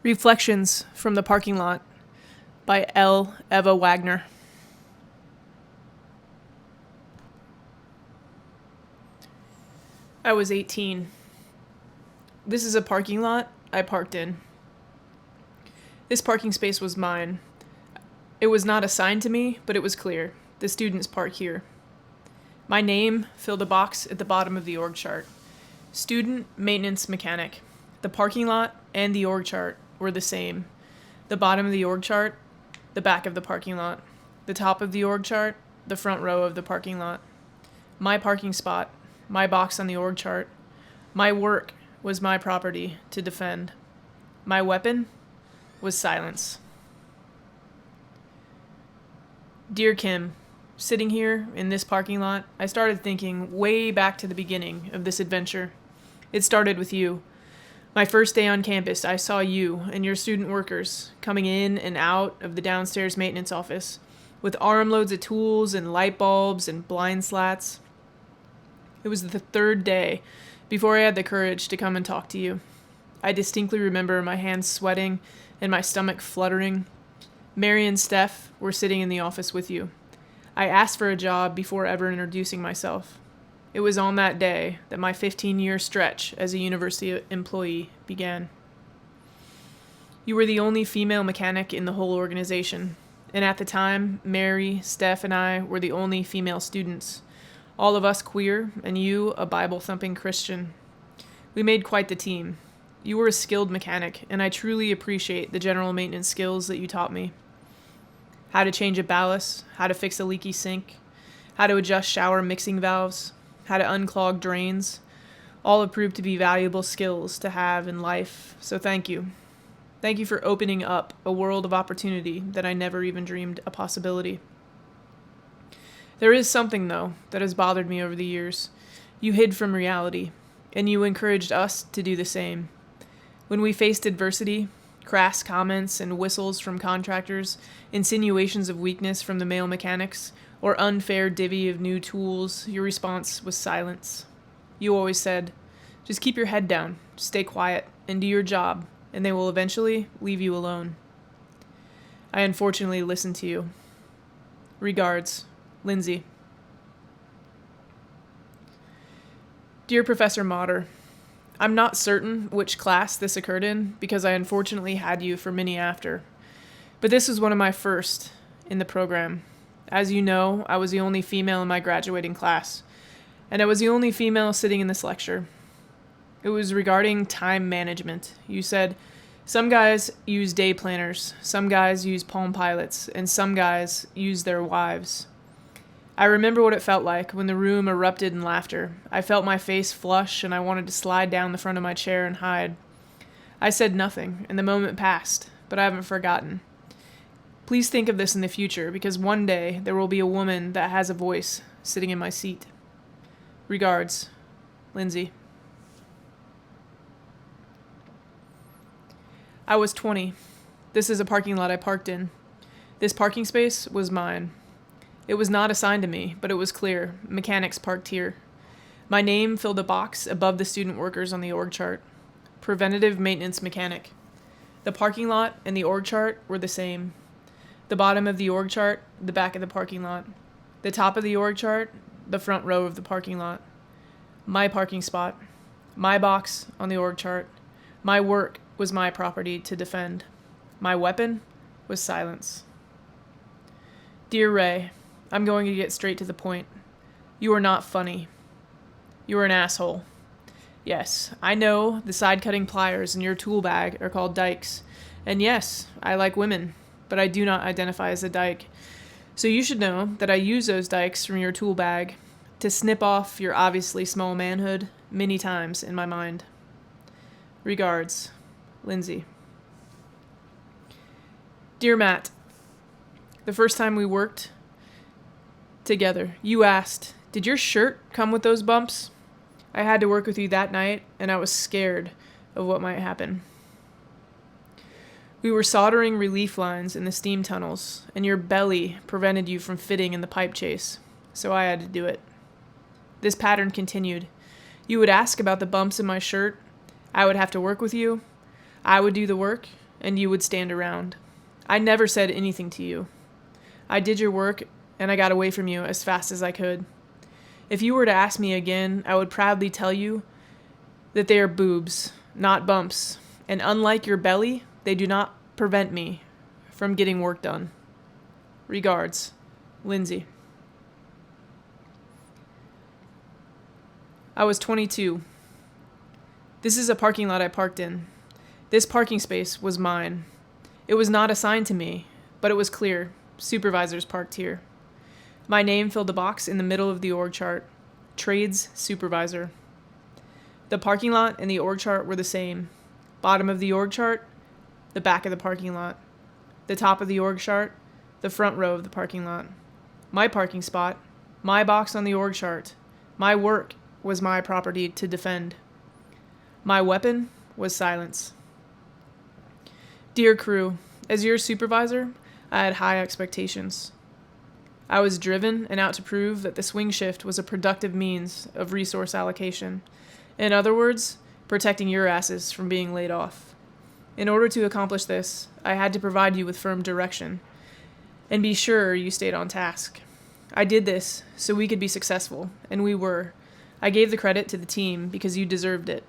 Reflections from the Parking Lot by L Eva Wagner. I was 18. This is a parking lot I parked in. This parking space was mine. It was not assigned to me, but it was clear. The students park here. My name filled a box at the bottom of the org chart. Student maintenance mechanic. The parking lot and the org chart were the same. The bottom of the org chart, the back of the parking lot. The top of the org chart, the front row of the parking lot. My parking spot, my box on the org chart. My work was my property to defend. My weapon was silence. Dear Kim, sitting here in this parking lot, I started thinking way back to the beginning of this adventure. It started with you. My first day on campus, I saw you and your student workers coming in and out of the downstairs maintenance office with armloads of tools and light bulbs and blind slats. It was the third day before I had the courage to come and talk to you. I distinctly remember my hands sweating and my stomach fluttering. Mary and Steph were sitting in the office with you. I asked for a job before ever introducing myself. It was on that day that my 15-year stretch as a university employee began. You were the only female mechanic in the whole organization, and at the time, Mary, Steph, and I were the only female students. All of us queer, and you a Bible-thumping Christian. We made quite the team. You were a skilled mechanic, and I truly appreciate the general maintenance skills that you taught me. How to change a ballast, how to fix a leaky sink, how to adjust shower mixing valves, how to unclog drains, all have proved to be valuable skills to have in life, so thank you. Thank you for opening up a world of opportunity that I never even dreamed a possibility. There is something, though, that has bothered me over the years. You hid from reality, and you encouraged us to do the same. When we faced adversity, crass comments and whistles from contractors, insinuations of weakness from the male mechanics, or unfair divvy of new tools, your response was silence. You always said, just keep your head down, stay quiet, and do your job, and they will eventually leave you alone. I unfortunately listened to you. Regards, Lindsay. Dear Professor Motter, I'm not certain which class this occurred in because I unfortunately had you for many after, but this was one of my first in the program. As you know, I was the only female in my graduating class, and I was the only female sitting in this lecture. It was regarding time management. You said, some guys use day planners, some guys use Palm Pilots, and some guys use their wives. I remember what it felt like when the room erupted in laughter. I felt my face flush, and I wanted to slide down the front of my chair and hide. I said nothing, and the moment passed, but I haven't forgotten. Please think of this in the future, because one day there will be a woman that has a voice sitting in my seat. Regards, Lindsay. I was 20. This is a parking lot I parked in. This parking space was mine. It was not assigned to me, but it was clear. Mechanics parked here. My name filled a box above the student workers on the org chart. Preventative maintenance mechanic. The parking lot and the org chart were the same. The bottom of the org chart, the back of the parking lot. The top of the org chart, the front row of the parking lot. My parking spot. My box on the org chart. My work was my property to defend. My weapon was silence. Dear Ray, I'm going to get straight to the point. You are not funny. You are an asshole. Yes, I know the side-cutting pliers in your tool bag are called dikes. And yes, I like women, but I do not identify as a dyke. So you should know that I use those dikes from your tool bag to snip off your obviously small manhood many times in my mind. Regards, Lindsay. Dear Matt, the first time we worked together, you asked, did your shirt come with those bumps? I had to work with you that night, and I was scared of what might happen. We were soldering relief lines in the steam tunnels, and your belly prevented you from fitting in the pipe chase, so I had to do it. This pattern continued. You would ask about the bumps in my shirt. I would have to work with you. I would do the work, and you would stand around. I never said anything to you. I did your work, and I got away from you as fast as I could. If you were to ask me again, I would proudly tell you that they are boobs, not bumps, and unlike your belly, they do not prevent me from getting work done. Regards, Lindsay. I was 22. This is a parking lot I parked in. This parking space was mine. It was not assigned to me, but it was clear. Supervisors parked here. My name filled a box in the middle of the org chart. Trades supervisor. The parking lot and the org chart were the same. Bottom of the org chart, the back of the parking lot. The top of the org chart, the front row of the parking lot. My parking spot, my box on the org chart. My work was my property to defend. My weapon was silence. Dear crew, as your supervisor, I had high expectations. I was driven and out to prove that the swing shift was a productive means of resource allocation. In other words, protecting your asses from being laid off. In order to accomplish this, I had to provide you with firm direction and be sure you stayed on task. I did this so we could be successful, and we were. I gave the credit to the team because you deserved it.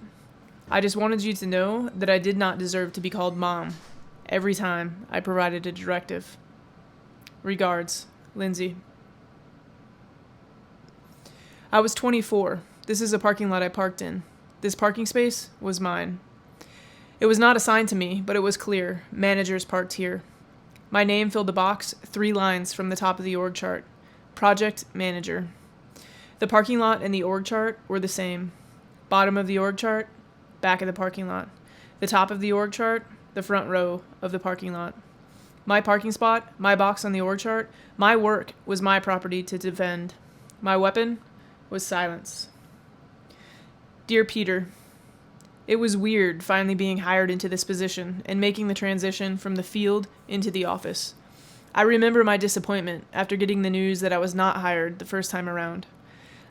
I just wanted you to know that I did not deserve to be called Mom every time I provided a directive. Regards, Lindsay. I was 24. This is a parking lot I parked in. This parking space was mine. It was not assigned to me, but it was clear. Managers parked here. My name filled the box 3 lines from the top of the org chart. Project Manager. The parking lot and the org chart were the same. Bottom of the org chart, back of the parking lot. The top of the org chart, the front row of the parking lot. My parking spot, my box on the org chart, my work was my property to defend. My weapon was silence. Dear Peter, it was weird finally being hired into this position and making the transition from the field into the office. I remember my disappointment after getting the news that I was not hired the first time around.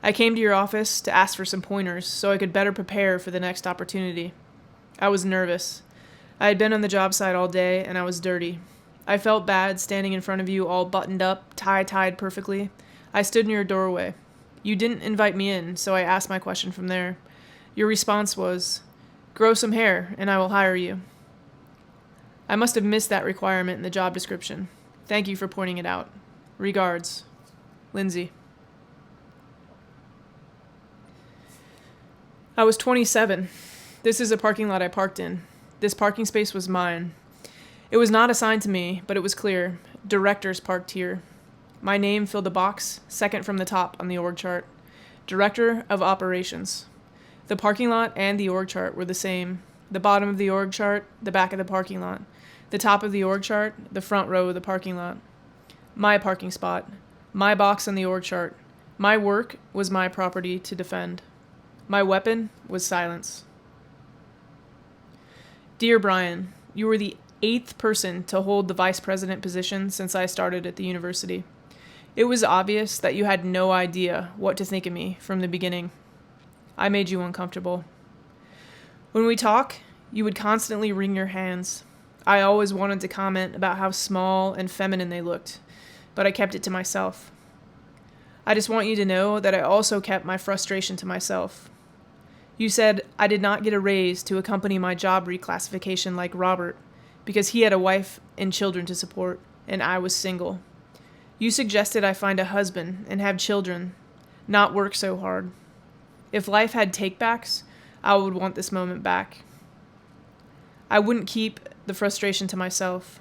I came to your office to ask for some pointers so I could better prepare for the next opportunity. I was nervous. I had been on the job site all day and I was dirty. I felt bad standing in front of you all buttoned up, tie-tied perfectly. I stood in your doorway. You didn't invite me in, so I asked my question from there. Your response was, "Grow some hair and I will hire you." I must have missed that requirement in the job description. Thank you for pointing it out. Regards, Lindsay. I was 27. This is a parking lot I parked in. This parking space was mine. It was not assigned to me, but it was clear. Directors parked here. My name filled a box, second from the top on the org chart. Director of Operations. The parking lot and the org chart were the same. The bottom of the org chart, the back of the parking lot. The top of the org chart, the front row of the parking lot. My parking spot. My box on the org chart. My work was my property to defend. My weapon was silence. Dear Brian, you were the 8th person to hold the vice president position since I started at the university. It was obvious that you had no idea what to think of me from the beginning. I made you uncomfortable. When we talk, you would constantly wring your hands. I always wanted to comment about how small and feminine they looked, but I kept it to myself. I just want you to know that I also kept my frustration to myself. You said I did not get a raise to accompany my job reclassification like Robert because he had a wife and children to support, and I was single. You suggested I find a husband and have children, not work so hard. If life had takebacks, I would want this moment back. I wouldn't keep the frustration to myself.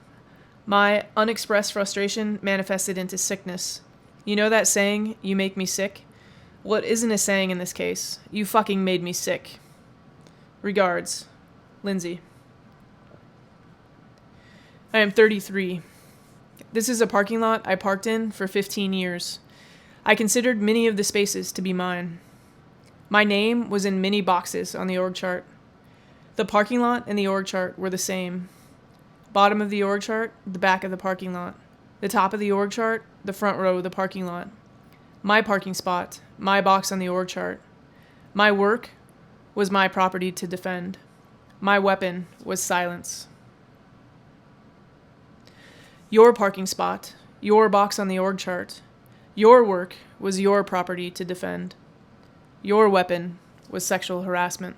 My unexpressed frustration manifested into sickness. You know that saying, "You make me sick"? Well, it isn't a saying in this case. You fucking made me sick. Regards, Lindsay. I am 33. This is a parking lot I parked in for 15 years. I considered many of the spaces to be mine. My name was in many boxes on the org chart. The parking lot and the org chart were the same. Bottom of the org chart, the back of the parking lot. The top of the org chart, the front row of the parking lot. My parking spot, my box on the org chart. My work was my property to defend. My weapon was silence. Your parking spot, your box on the org chart, your work was your property to defend. Your weapon was sexual harassment.